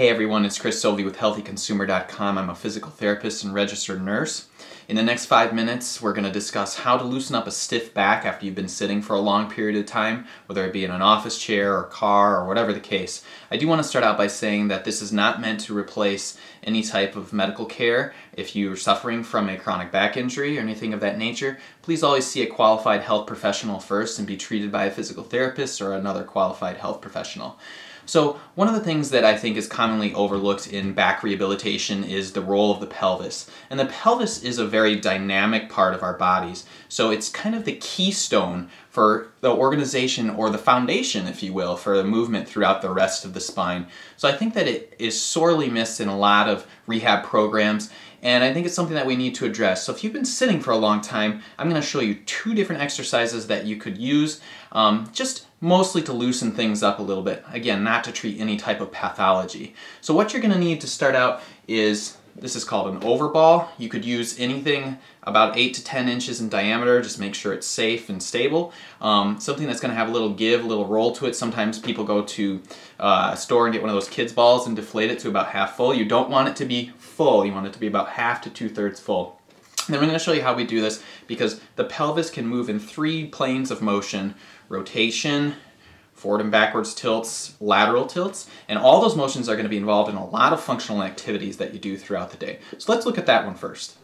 Hey everyone, it's Chris Sovey with HealthyConsumer.com. I'm a physical therapist and registered nurse. In the next 5 minutes, we're going to discuss how to loosen up a stiff back after you've been sitting for a long period of time, whether it be in an office chair or car or whatever the case. I do want to start out by saying that this is not meant to replace any type of medical care. If you're suffering from a chronic back injury or anything of that nature, please always see a qualified health professional first and be treated by a physical therapist or another qualified health professional. So one of the things that I think is commonly overlooked in back rehabilitation is the role of the pelvis. And the pelvis is a very dynamic part of our bodies. So it's kind of the keystone for the organization, or the foundation, if you will, for the movement throughout the rest of the spine. So I think that it is sorely missed in a lot of rehab programs, and I think it's something that we need to address. So if you've been sitting for a long time, I'm going to show you 2 different exercises that you could use, just mostly to loosen things up a little bit. Again, not to treat any type of pathology. So what you're going to need to start out is, this is called an overball. You could use anything about 8 to 10 inches in diameter. Just make sure it's safe and stable. Something that's going to have a little give, a little roll to it. Sometimes people go to a store and get one of those kids balls and deflate it to about half full. You don't want it to be full. You want it to be about half to 2/3 full. And then I'm going to show you how we do this, because the pelvis can move in 3 planes of motion: rotation, forward and backwards tilts, lateral tilts, and all those motions are going to be involved in a lot of functional activities that you do throughout the day. So let's look at that one first.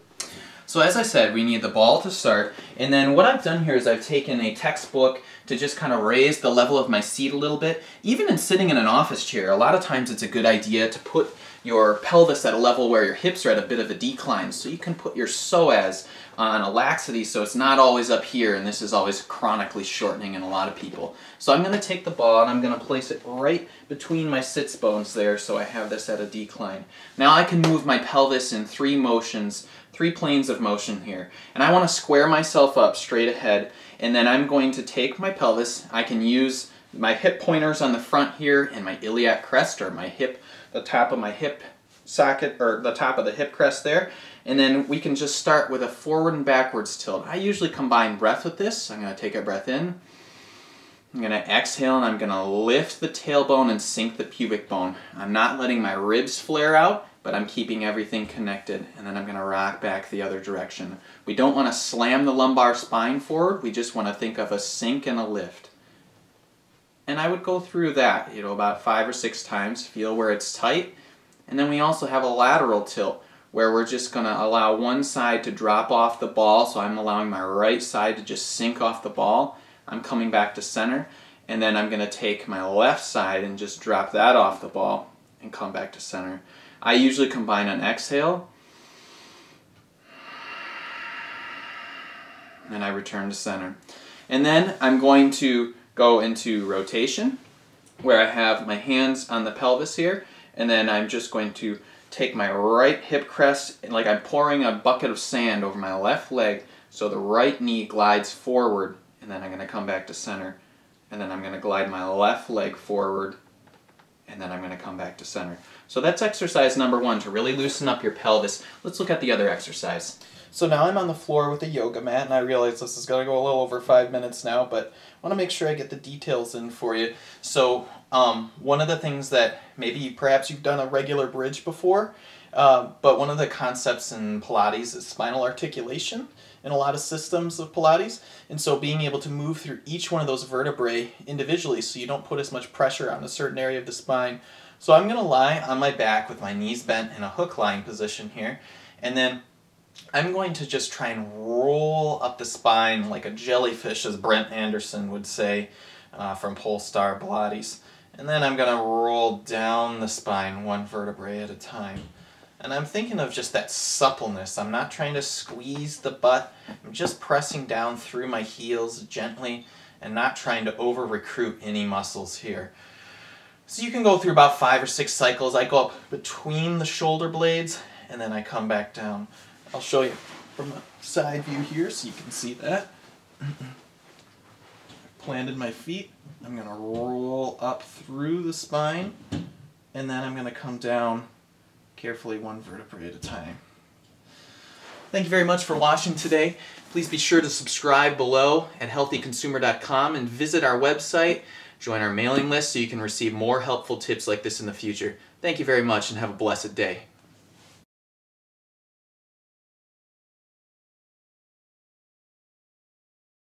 So as I said, we need the ball to start, and then what I've done here is I've taken a textbook to just kind of raise the level of my seat a little bit. Even in sitting in an office chair, a lot of times it's a good idea to put your pelvis at a level where your hips are at a bit of a decline, so you can put your psoas on a laxity so it's not always up here, and this is always chronically shortening in a lot of people. So I'm going to take the ball and I'm going to place it right between my sits bones there, so I have this at a decline. Now I can move my pelvis in 3 motions, 3 planes of motion here, and I want to square myself up straight ahead, and then I'm going to take my pelvis. I can use my hip pointers on the front here and my iliac crest, or my hip, the top of my hip socket, or the top of the hip crest there, and then we can just start with a forward and backwards tilt. I usually combine breath with this. I'm going to take a breath in, I'm going to exhale, and I'm going to lift the tailbone and sink the pubic bone. I'm not letting my ribs flare out, but I'm keeping everything connected, and then I'm going to rock back the other direction. We don't want to slam the lumbar spine forward, we just want to think of a sink and a lift. And I would go through that, about 5 or 6 times, feel where it's tight. And then we also have a lateral tilt, where we're just going to allow one side to drop off the ball, so I'm allowing my right side to just sink off the ball. I'm coming back to center, and then I'm going to take my left side and just drop that off the ball and come back to center. I usually combine an exhale, and I return to center. And then I'm going to go into rotation, where I have my hands on the pelvis here, and then I'm just going to take my right hip crest, and like I'm pouring a bucket of sand over my left leg, so the right knee glides forward, and then I'm going to come back to center, and then I'm going to glide my left leg forward, and then I'm going to come back to center. So that's exercise number 1, to really loosen up your pelvis. Let's look at the other exercise. So now I'm on the floor with a yoga mat, and I realize this is going to go a little over 5 minutes now, but I want to make sure I get the details in for you. So one of the things that maybe perhaps you've done a regular bridge before, but one of the concepts in Pilates is spinal articulation in a lot of systems of Pilates, and so being able to move through each one of those vertebrae individually so you don't put as much pressure on a certain area of the spine. So I'm going to lie on my back with my knees bent in a hook lying position here, and then I'm going to just try and roll up the spine like a jellyfish, as Brent Anderson would say from Polestar Pilates. And then I'm going to roll down the spine 1 vertebrae at a time. And I'm thinking of just that suppleness. I'm not trying to squeeze the butt. I'm just pressing down through my heels gently and not trying to over-recruit any muscles here. So you can go through about 5 or 6 cycles. I go up between the shoulder blades, and then I come back down. I'll show you from a side view here so you can see that. I've planted my feet. I'm going to roll up through the spine, and then I'm going to come down carefully 1 vertebrae at a time. Thank you very much for watching today. Please be sure to subscribe below at HealthyConsumer.com and visit our website Join our mailing list so you can receive more helpful tips like this in the future. Thank you very much and have a blessed day.